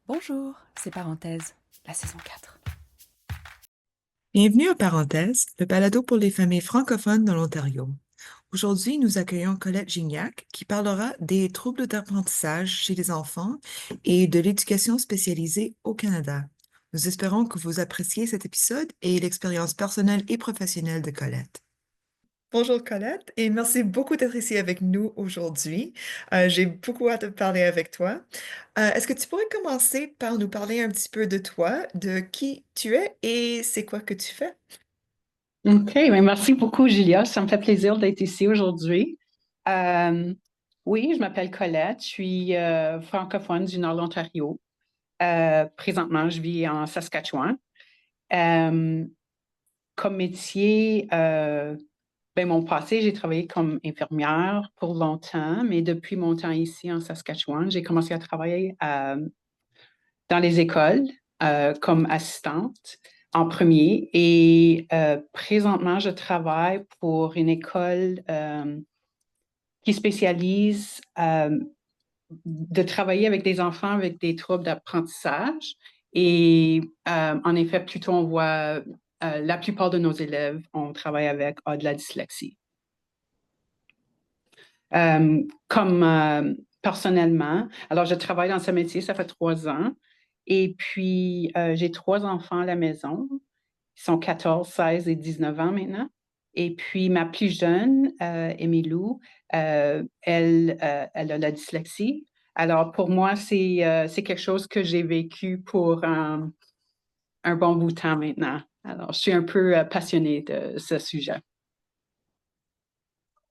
Bonjour, c'est Parenthèse, la saison 4. Bienvenue à Parenthèse, le balado pour les familles francophones de l'Ontario. Aujourd'hui, nous accueillons Colette Gignac qui parlera des troubles d'apprentissage chez les enfants et de l'éducation spécialisée au Canada. Nous espérons que vous appréciez cet épisode et l'expérience personnelle et professionnelle de Colette. Bonjour Colette et merci beaucoup d'être ici avec nous aujourd'hui. J'ai beaucoup hâte de parler avec toi. Est-ce que tu pourrais commencer par nous parler un petit peu de toi, de qui tu es et c'est quoi que tu fais? OK, mais merci beaucoup, Julia. Ça me fait plaisir d'être ici aujourd'hui. Euh, oui, je m'appelle Colette. Je suis francophone du nord de l'Ontario. Présentement, je vis en Saskatchewan. Euh, Comme métier, mon passé, j'ai travaillé comme infirmière pour longtemps, mais depuis mon temps ici en Saskatchewan, j'ai commencé à travailler dans les écoles comme assistante en premier. Et présentement, je travaille pour une école qui spécialise de travailler avec des enfants avec des troubles d'apprentissage. Et en effet, plutôt on voit la plupart de nos élèves, on travaille avec de la dyslexie. Comme personnellement, alors je travaille dans ce métier, ça fait 3 ans. Et puis, j'ai 3 enfants à la maison. Ils sont 14, 16 et 19 ans maintenant. Et puis, ma plus jeune, Emilou, elle a la dyslexie. Alors, pour moi, c'est quelque chose que j'ai vécu pour un bon bout de temps maintenant. Alors, je suis un peu passionnée de ce sujet.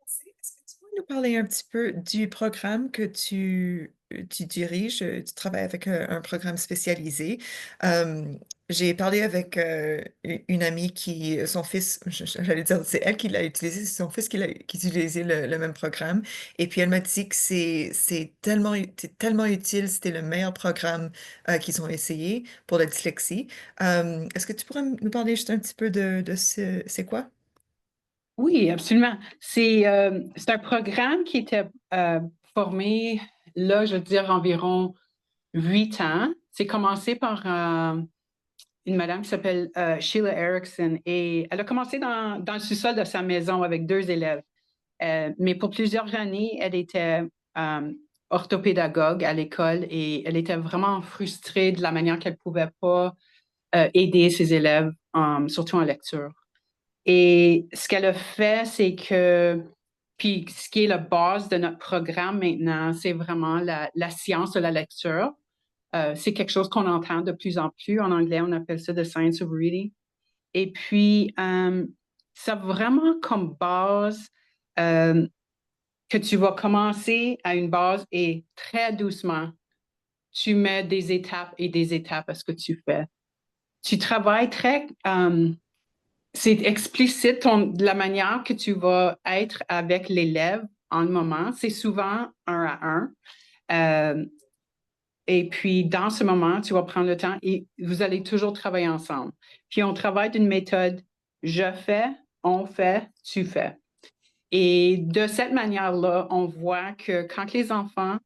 Est-ce que tu pourrais nous parler un petit peu du programme que tu diriges? Tu travailles avec un programme spécialisé. Euh, j'ai parlé avec une amie qui, son fils, j'allais dire, c'est elle qui l'a utilisé, c'est son fils qui utilisait le même programme. Et puis elle m'a dit que c'est tellement utile, c'était le meilleur programme qu'ils ont essayé pour la dyslexie. Est-ce que tu pourrais nous parler juste un petit peu de c'est quoi? Oui, absolument. C'est un programme qui était formé, là, je veux dire, environ 8 ans. C'est commencé par une madame qui s'appelle Sheila Erickson et elle a commencé dans le sous-sol de sa maison avec 2 élèves. Mais pour plusieurs années, elle était euh, orthopédagogue à l'école et elle était vraiment frustrée de la manière qu'elle pouvait pas aider ses élèves, surtout en lecture. Et ce qu'elle a fait, c'est que, puis ce qui est la base de notre programme maintenant, c'est vraiment la science de la lecture. C'est quelque chose qu'on entend de plus en plus. En anglais, on appelle ça the science of reading. Et puis, ça a vraiment comme base euh, que tu vas commencer à une base et très doucement, tu mets des étapes et des étapes à ce que tu fais. Tu travailles très c'est explicite la manière que tu vas être avec l'élève en le moment. C'est souvent un à un. Euh, et puis, dans ce moment, tu vas prendre le temps et vous allez toujours travailler ensemble. Puis, on travaille d'une méthode je fais, on fait, tu fais. Et de cette manière-là, on voit que quand les enfants,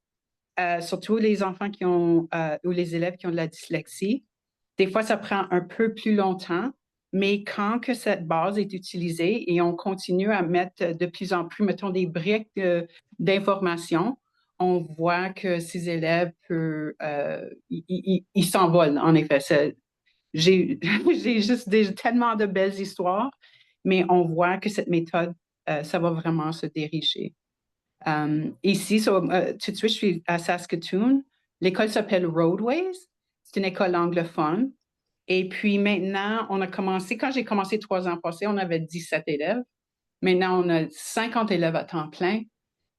surtout les enfants qui ont, ou les élèves qui ont de la dyslexie, des fois, ça prend un peu plus longtemps, mais quand que cette base est utilisée et on continue à mettre de plus en plus, mettons, des briques d'informations, on voit que ces élèves ils s'envolent, en effet. J'ai j'ai juste tellement de belles histoires, mais on voit que cette méthode, ça va vraiment se diriger. Ici, tout de suite, je suis à Saskatoon. L'école s'appelle Roadways. C'est une école anglophone. Et puis maintenant, on a commencé, quand j'ai commencé 3 ans passés, on avait 17 élèves. Maintenant, on a 50 élèves à temps plein.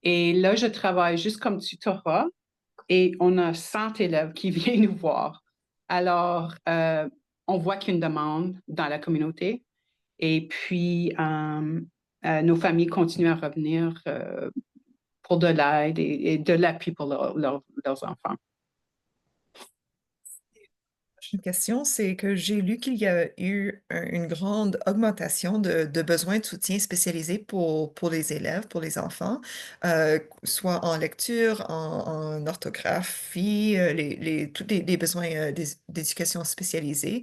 Et là, je travaille juste comme tutorat et on a 100 élèves qui viennent nous voir. Alors, on voit qu'il y a une demande dans la communauté. Et puis, nos familles continuent à revenir pour de l'aide et de l'appui pour leurs enfants. Une question, c'est que j'ai lu qu'il y a eu une grande augmentation de besoins de soutien spécialisés pour les élèves, pour les enfants, soit en lecture, en orthographie, tous les besoins d'éducation spécialisée.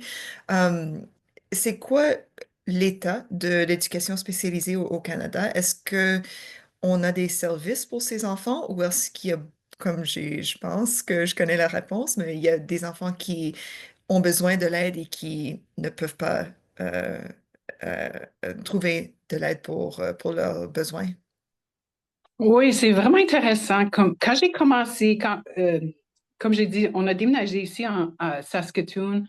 Euh, c'est quoi l'état de l'éducation spécialisée au Canada? Est-ce que on a des services pour ces enfants ou est-ce qu'il y a, comme je pense que je connais la réponse, mais il y a des enfants qui ont besoin de l'aide et qui ne peuvent pas euh, euh, trouver de l'aide pour leurs besoins. Oui, c'est vraiment intéressant. Quand j'ai commencé, comme j'ai dit, on a déménagé ici à Saskatoon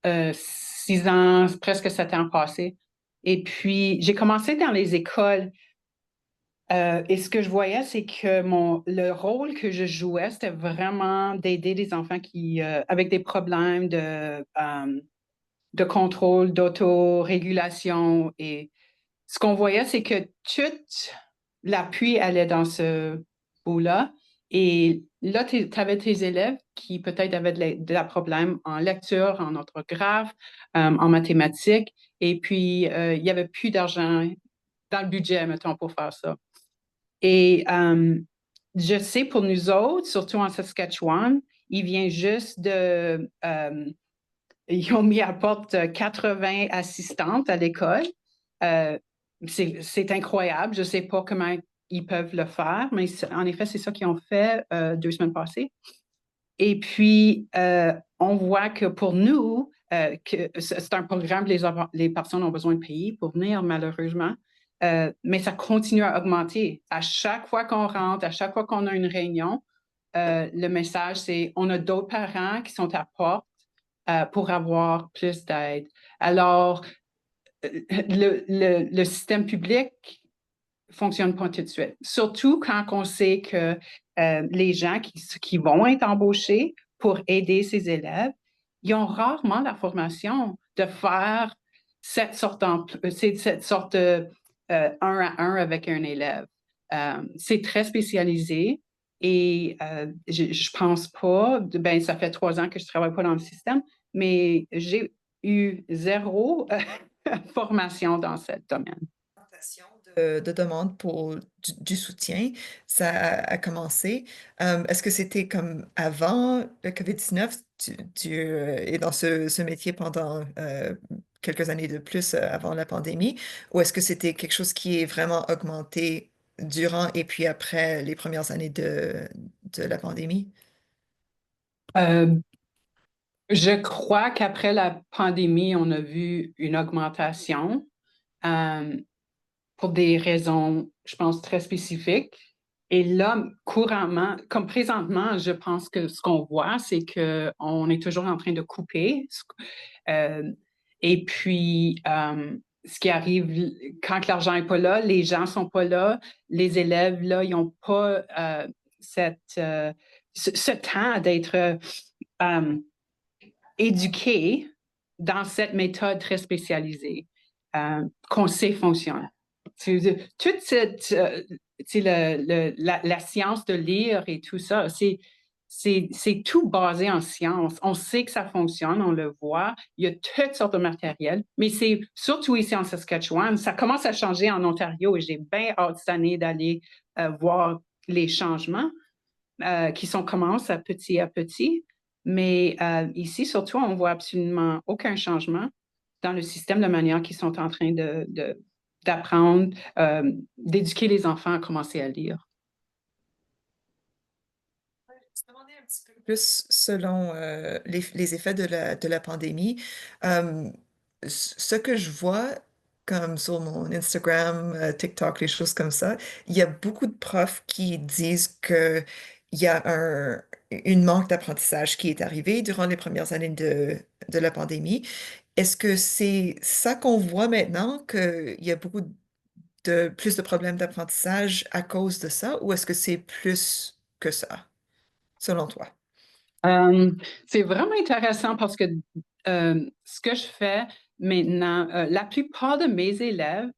6 ans, presque 7 ans passés. Et puis, j'ai commencé dans les écoles. Et ce que je voyais, c'est que le rôle que je jouais, c'était vraiment d'aider les enfants avec des problèmes de contrôle, d'autorégulation. Et ce qu'on voyait, c'est que tout l'appui allait dans ce bout-là. Et là, tu avais tes élèves qui peut-être avaient de la problème en lecture, en orthographe, en mathématiques. Et puis, il n'y avait plus d'argent dans le budget, mettons, pour faire ça. Et je sais pour nous autres, surtout en Saskatchewan, il vient juste ils ont mis à porte 80 assistantes à l'école. Euh, c'est incroyable. Je ne sais pas comment ils peuvent le faire, mais en effet, c'est ça qu'ils ont fait 2 semaines passées. Et puis, on voit que pour nous, que c'est un programme que les personnes ont besoin de payer pour venir, malheureusement. Mais ça continue à augmenter. À chaque fois qu'on rentre, à chaque fois qu'on a une réunion, le message, c'est on a d'autres parents qui sont à porte pour avoir plus d'aide. Alors, le système public fonctionne pas tout de suite. Surtout quand on sait que les gens qui vont être embauchés pour aider ces élèves, ils ont rarement la formation de faire cette sorte de 1-à-1 avec un élève. C'est très spécialisé et je pense pas, ben ça fait 3 ans que je travaille pas dans le système, mais j'ai eu zéro formation dans ce domaine. De demande pour du soutien, ça a commencé. Est-ce que c'était comme avant le COVID-19? Tu es dans ce métier pendant quelques années de plus avant la pandémie, ou est-ce que c'était quelque chose qui est vraiment augmenté durant et puis après les premières années de la pandémie? Euh, Je crois qu'après la pandémie, on a vu une augmentation euh, pour des raisons, je pense, très spécifiques. Et là, couramment, comme présentement, je pense que ce qu'on voit, c'est qu'on est toujours en train de couper. Euh, et puis, ce qui arrive quand l'argent n'est pas là, les gens ne sont pas là, les élèves, là, ils n'ont pas ce temps d'être éduqués dans cette méthode très spécialisée qu'on sait fonctionne. Toute la science de lire et tout ça, c'est tout basé en science. On sait que ça fonctionne, on le voit. Il y a toutes sortes de matériel, mais c'est surtout ici en Saskatchewan. Ça commence à changer en Ontario et j'ai bien hâte cette année d'aller voir les changements qui commencent à petit. Mais ici, surtout, on voit absolument aucun changement dans le système de manière qu'ils sont en train d'apprendre, d'éduquer les enfants à commencer à lire. Je me demandais un petit peu plus selon les effets de la pandémie. Euh, Ce que je vois, comme sur mon Instagram, TikTok, les choses comme ça, il y a beaucoup de profs qui disent que il y a une manque d'apprentissage qui est arrivé durant les premières années de la pandémie. Est-ce que c'est ça qu'on voit maintenant, qu'il y a plus de problèmes d'apprentissage à cause de ça, ou est-ce que c'est plus que ça, selon toi? Euh, c'est vraiment intéressant parce que ce que je fais maintenant, la plupart de mes élèves,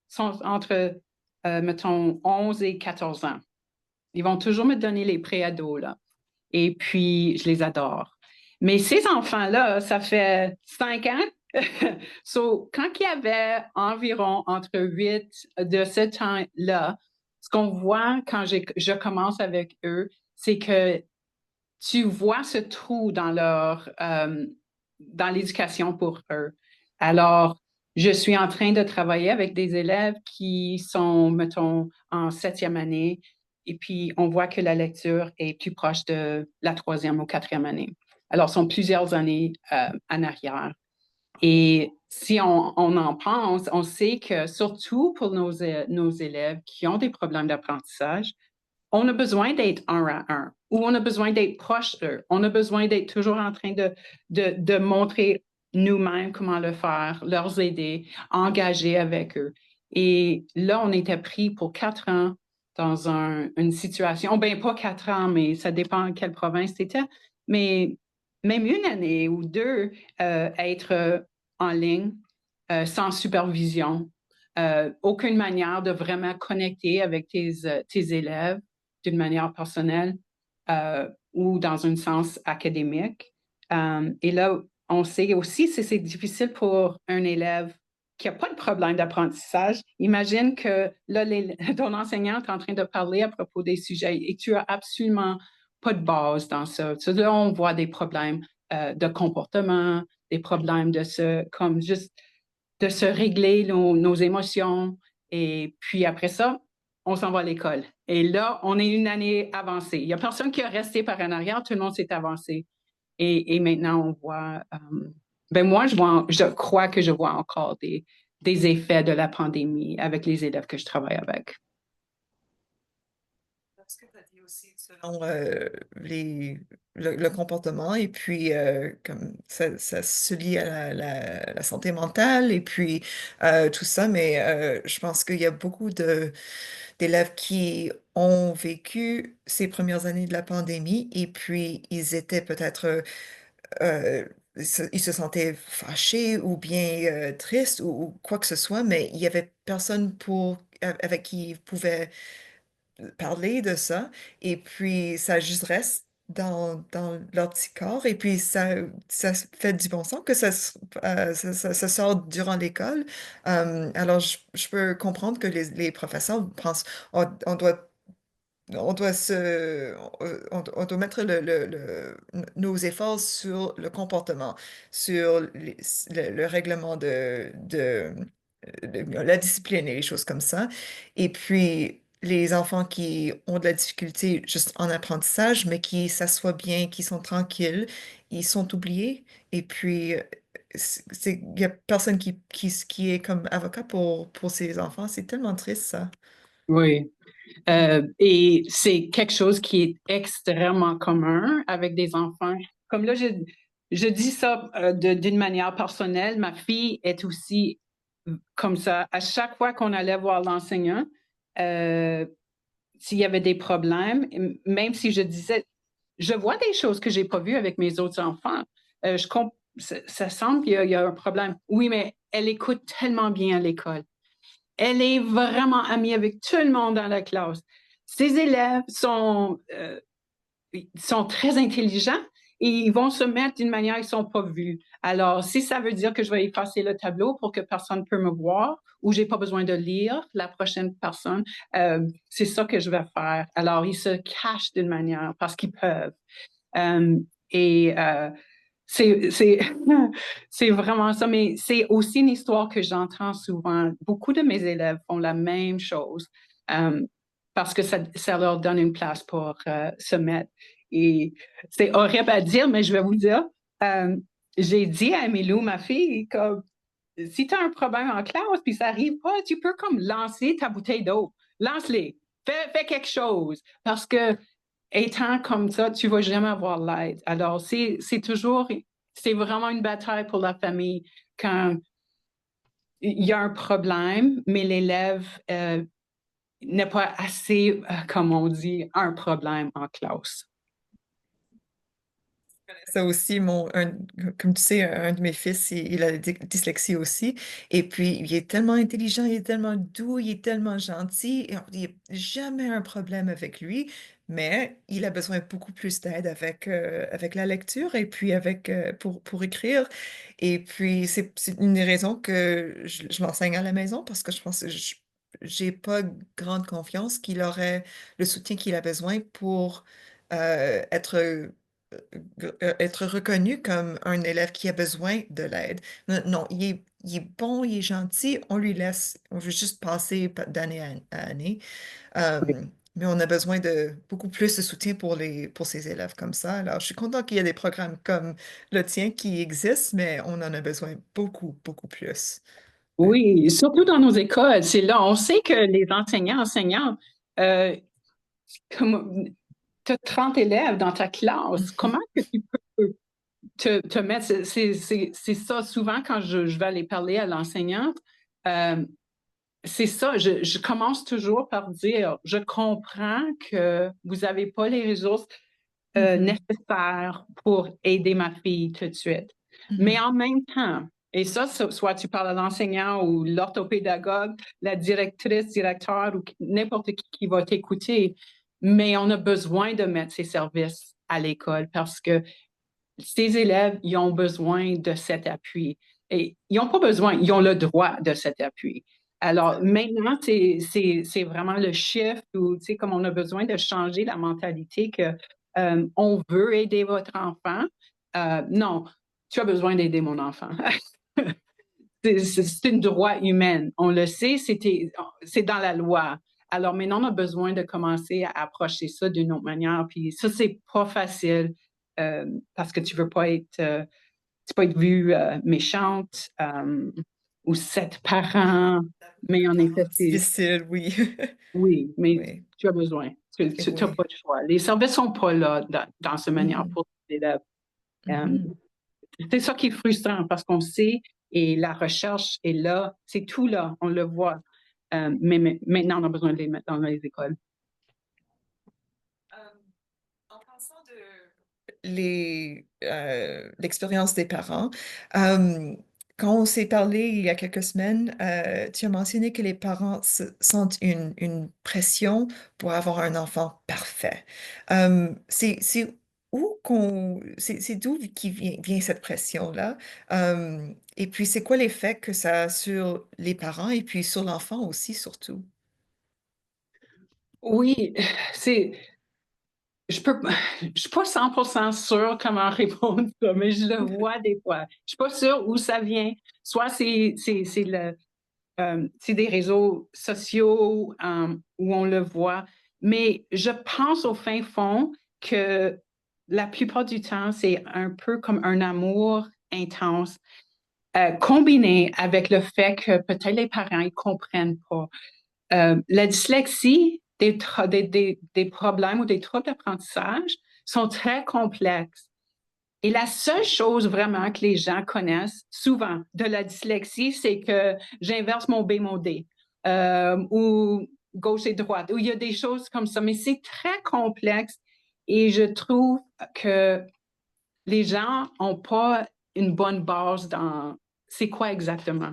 sont entre, mettons, 11 et 14 ans. Ils vont toujours me donner les préados, là. Et puis, je les adore. Mais ces enfants-là, ça fait 5 ans. So, quand il y avait environ entre 8 de ce temps-là, ce qu'on voit quand je commence avec eux, c'est que tu vois ce trou dans l'éducation pour eux. Alors, je suis en train de travailler avec des élèves qui sont, mettons, en 7e année, et puis on voit que la lecture est plus proche de la 3e ou 4e année. Alors, ce sont plusieurs années en arrière. Et si on en pense, on sait que surtout pour nos élèves qui ont des problèmes d'apprentissage, on a besoin d'être un à un, ou on a besoin d'être proche d'eux. On a besoin d'être toujours en train de montrer nous-mêmes comment le faire, leur aider, engager avec eux. Et là, on était pris pour 4 ans dans une situation, ben pas 4 ans, mais ça dépend quelle province c'était, mais même une année ou deux, être en ligne, sans supervision, aucune manière de vraiment connecter avec tes élèves d'une manière personnelle ou dans un sens académique. Et là, on sait aussi que c'est difficile pour un élève qui n'a pas de problème d'apprentissage. Imagine que là, ton enseignant est en train de parler à propos des sujets et tu as absolument pas de base dans ça. Là, on voit des problèmes de comportement, des problèmes comme juste de se régler nos émotions. Et puis après ça, on s'en va à l'école. Et là, on est une année avancée. Il n'y a personne qui a resté par en arrière, tout le monde s'est avancé. Et maintenant, on voit, ben moi, je crois que je vois encore des effets de la pandémie avec les élèves que je travaille avec. Ce que tu as dit aussi selon le comportement et puis comme ça se lie à la santé mentale et puis tout ça, mais je pense qu'il y a beaucoup d'élèves qui ont vécu ces premières années de la pandémie et puis ils étaient peut-être ils se sentaient fâchés ou bien tristes ou quoi que ce soit, mais il y avait personne avec qui ils pouvaient parler de ça, et puis ça juste reste dans leur petit corps, et puis ça fait du bon sens que ça sort durant l'école. Alors, je peux comprendre que les professeurs pensent, on doit on doit mettre nos efforts sur le comportement, sur le règlement de la discipline et les choses comme ça. Et puis, les enfants qui ont de la difficulté juste en apprentissage, mais qui s'assoient bien, qui sont tranquilles, ils sont oubliés. Et puis, il n'y a personne qui est comme avocat pour ces enfants. C'est tellement triste, ça. Oui. Et c'est quelque chose qui est extrêmement commun avec des enfants. Comme là, je dis ça d'une manière personnelle. Ma fille est aussi comme ça. À chaque fois qu'on allait voir l'enseignant, euh, s'il y avait des problèmes, même si je disais, je vois des choses que j'ai pas vues avec mes autres enfants. Ça semble qu'il y a un problème. Oui, mais elle écoute tellement bien à l'école. Elle est vraiment amie avec tout le monde dans la classe. Ses élèves sont très intelligents et ils vont se mettre d'une manière qu'ils ne sont pas vus. Alors, si ça veut dire que je vais effacer le tableau pour que personne ne peut me voir ou j'ai pas besoin de lire la prochaine personne, c'est ça que je vais faire. Alors, ils se cachent d'une manière parce qu'ils peuvent. Euh, et c'est, c'est, c'est vraiment ça, mais c'est aussi une histoire que j'entends souvent. Beaucoup de mes élèves font la même chose parce que ça leur donne une place pour se mettre. Et c'est horrible à dire, mais je vais vous dire, euh, j'ai dit à Emilou, ma fille, comme si tu as un problème en classe puis ça arrive pas, tu peux comme lancer ta bouteille d'eau. Lance-les. Fais quelque chose. Parce que étant comme ça, tu vas jamais avoir l'aide. Alors, c'est vraiment une bataille pour la famille quand il y a un problème, mais l'élève n'est pas assez, comme on dit, un problème en classe. Ça aussi, comme tu sais, un de mes fils, il a la dyslexie aussi. Et puis, il est tellement intelligent, il est tellement doux, il est tellement gentil. Et il n'y a jamais un problème avec lui. mais il a besoin beaucoup plus d'aide avec la lecture et puis pour écrire. Et puis, c'est une des raisons que je l'enseigne à la maison parce que je pense que j'ai pas grande confiance qu'il aurait le soutien qu'il a besoin pour être être reconnu comme un élève qui a besoin de l'aide. Non, il est bon, il est gentil, on lui laisse, on veut juste passer d'année à année. Euh, mais on a besoin de beaucoup plus de soutien pour ces élèves comme ça. Alors, je suis contente qu'il y ait des programmes comme le tien qui existent, mais on en a besoin beaucoup, beaucoup plus. Ouais. Oui, surtout dans nos écoles, c'est là. On sait que les enseignants, euh, comme tu as 30 élèves dans ta classe, comment que tu peux te mettre, c'est ça, souvent quand je vais aller parler à l'enseignante, euh, c'est ça, je commence toujours par dire, je comprends que vous n'avez pas les ressources Mhm, nécessaires pour aider ma fille tout de suite. Mais mhm, en même temps, et ça, soit tu parles à l'enseignant ou l'orthopédagogue, la directrice, directeur ou n'importe qui va t'écouter, mais on a besoin de mettre ces services à l'école parce que ces élèves, ils ont besoin de cet appui. Et ils n'ont pas besoin, ils ont le droit de cet appui. Alors maintenant, c'est vraiment le shift où, tu sais, comme on a besoin de changer la mentalité que on veut aider votre enfant. Non, tu as besoin d'aider mon enfant. C'est un droit humain. On le sait, c'est dans la loi. Alors maintenant, on a besoin de commencer à approcher ça d'une autre manière. Puis ça, c'est pas facile parce que tu peux être vue méchante ou sept parents. Mais en effet, difficile, oui. oui, mais Oui, tu as besoin. Tu n'as oui. pas le choix. Les services sont pas là dans cette manière Mhm, pour les élèves. Euh, mhm. c'est ça qui est frustrant parce qu'on sait et la recherche est là, c'est tout là, on le voit. Mais maintenant, on a besoin de les mettre dans les écoles. En pensant de l'expérience des parents, quand on s'est parlé il y a quelques semaines, tu as mentionné que les parents sentent une pression pour avoir un enfant parfait. C'est où c'est d'où qui vient cette pression-là? Et puis, c'est quoi l'effet que ça a sur les parents et puis sur l'enfant aussi, surtout? Oui, c'est, je suis pas 100% sûre comment répondre ça, mais je le vois des fois. Je suis pas sûre où ça vient. Soit c'est des réseaux sociaux où on le voit, mais je pense au fin fond que la plupart du temps, c'est un peu comme un amour intense, combiné avec le fait que peut-être les parents ne comprennent pas. La dyslexie, des problèmes ou des troubles d'apprentissage sont très complexes. Et la seule chose vraiment que les gens connaissent souvent de la dyslexie, c'est que j'inverse mon B, mon D, ou gauche et droite, ou il y a des choses comme ça, mais c'est très complexe et je trouve que les gens n'ont pas une bonne base dans c'est quoi exactement.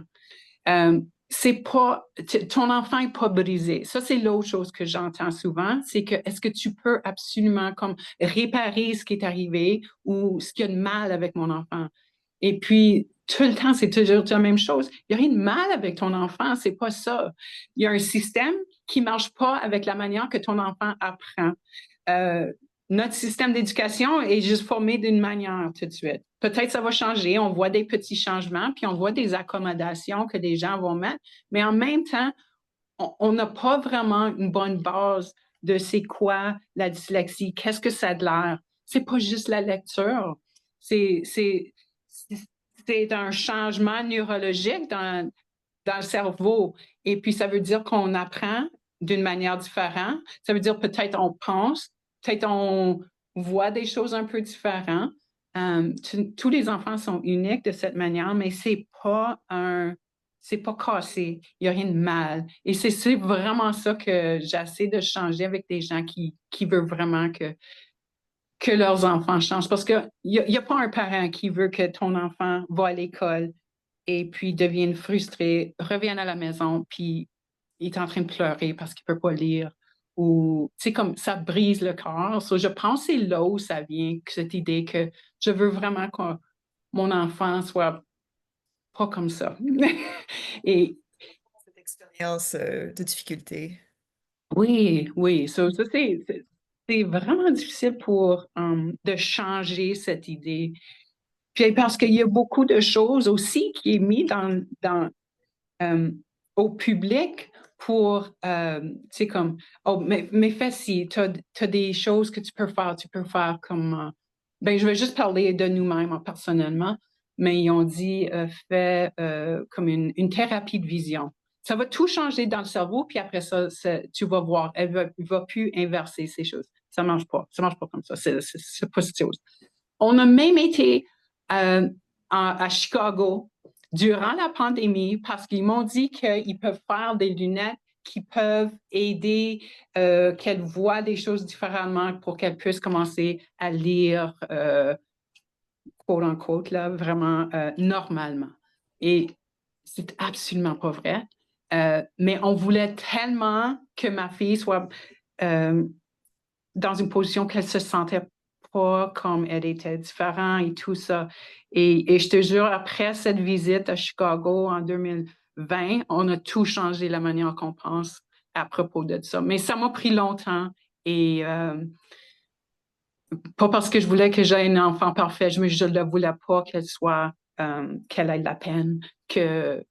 Euh, c'est pas, ton enfant n'est pas brisé. Ça, c'est l'autre chose que j'entends souvent, c'est que est-ce que tu peux absolument comme réparer ce qui est arrivé ou ce qu'il y a de mal avec mon enfant? Et puis, tout le temps, c'est toujours la même chose. Il n'y a rien de mal avec ton enfant, c'est pas ça. Il y a un système qui marche pas avec la manière que ton enfant apprend. Euh, Notre système d'éducation est juste formé d'une manière tout de suite. Peut-être ça va changer, on voit des petits changements, puis on voit des accommodations que les gens vont mettre, mais en même temps, on n'a pas vraiment une bonne base de c'est quoi la dyslexie, qu'est-ce que ça a de l'air. C'est pas juste la lecture, c'est c'est un changement neurologique dans le cerveau. Et puis, ça veut dire qu'on apprend d'une manière différente. Ça veut dire peut-être on pense, peut-être on voit des choses un peu différentes. Tous les enfants sont uniques de cette manière, mais c'est pas cassé. Il n'y a rien de mal. Et c'est vraiment ça que j'essaie de changer avec des gens qui veulent vraiment que leurs enfants changent. Parce qu'il y a pas un parent qui veut que ton enfant va à l'école et puis deviennent frustrés, reviennent à la maison, puis il est en train de pleurer parce qu'il ne peut pas lire. ou tu sais, comme ça brise le cœur. So, je pense que c'est là où ça vient, cette idée que je veux vraiment que mon enfant soit pas comme ça. Et Cette expérience de difficulté. oui, oui, ça, c'est vraiment difficile pour de changer cette idée. Puis parce qu'il y a beaucoup de choses aussi qui est mis euh, au public pour, tu sais, comme, oh, mais fais ci, tu as des choses que tu peux faire comme, ben, je vais juste parler de nous-mêmes personnellement, mais ils ont dit, fais comme une thérapie de vision. Ça va tout changer dans le cerveau, puis après ça, tu vas voir, elle va plus inverser ces choses. Ça marche pas comme ça, c'est pas cette chose. On a même été euh, à Chicago durant la pandémie parce qu'ils m'ont dit qu'ils peuvent faire des lunettes qui peuvent aider qu'elle voit des choses différemment pour qu'elle puisse commencer à lire, quote unquote, là, vraiment normalement. Et c'est absolument pas vrai. Mais on voulait tellement que ma fille soit euh, dans une position qu'elle se sentait pas comme elle était différente et tout ça. Et je te jure, après cette visite à Chicago en 2020, on a tout changé la manière qu'on pense à propos de ça. Mais ça m'a pris longtemps et pas parce que je voulais que j'aie un enfant parfait, je ne voulais pas qu'elle soit, qu'elle ait de la peine, et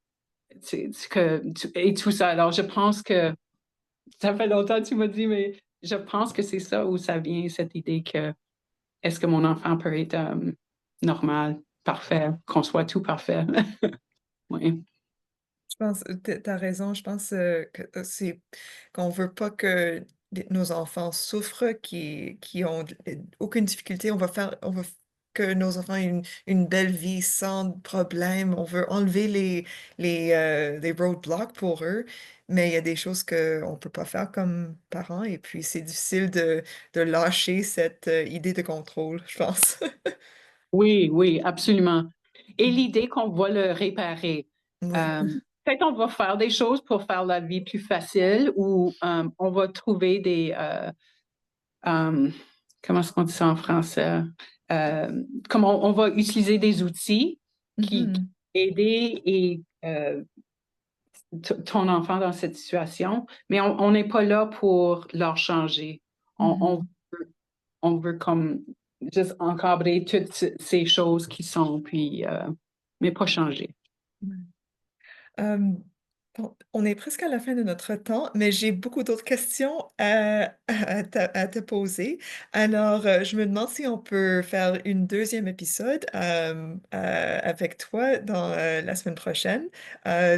tout ça. Alors, je pense que ça fait longtemps que tu m'as dit, mais je pense que c'est ça où ça vient, cette idée que est-ce que mon enfant peut être normal, parfait, qu'on soit tout parfait? Oui. Je pense, t'as raison, je pense que c'est qu'on veut pas que nos enfants souffrent, qui ont aucune difficulté. On veut que nos enfants aient une belle vie sans problème. On veut enlever les roadblocks pour eux, mais il y a des choses qu'on peut pas faire comme parents, et puis c'est difficile de lâcher cette idée de contrôle, je pense. Oui, oui, absolument. Et l'idée qu'on va le réparer. Oui. Euh, Peut-être on va faire des choses pour faire la vie plus facile ou on va trouver euh, comment est-ce qu'on dit ça en français? Comment on va utiliser des outils qui Mhm. aider et ton enfant dans cette situation, mais on n'est pas là pour leur changer. On, Mhm. on veut comme juste encadrer toutes ces choses qui sont, puis, mais pas changer. Ouais. Euh, bon, on est presque à la fin de notre temps, mais j'ai beaucoup d'autres questions à te poser. Alors, je me demande si on peut faire une deuxième épisode avec toi dans la semaine prochaine,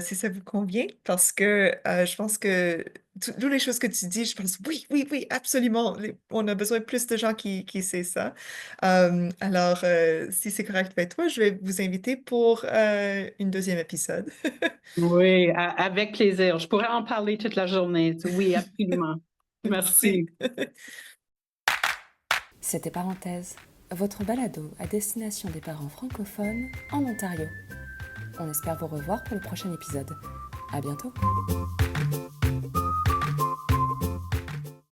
si ça vous convient, parce que je pense que toutes les choses que tu dis, je pense oui, oui, oui, absolument. On a besoin de plus de gens qui savent ça. Alors, si c'est correct avec toi, je vais vous inviter pour une deuxième épisode. Oui, avec plaisir. Je pourrais en parler toute la journée. Oui, absolument. Merci. Merci. C'était Parenthèse, votre balado à destination des parents francophones en Ontario. On espère vous revoir pour le prochain épisode. À bientôt!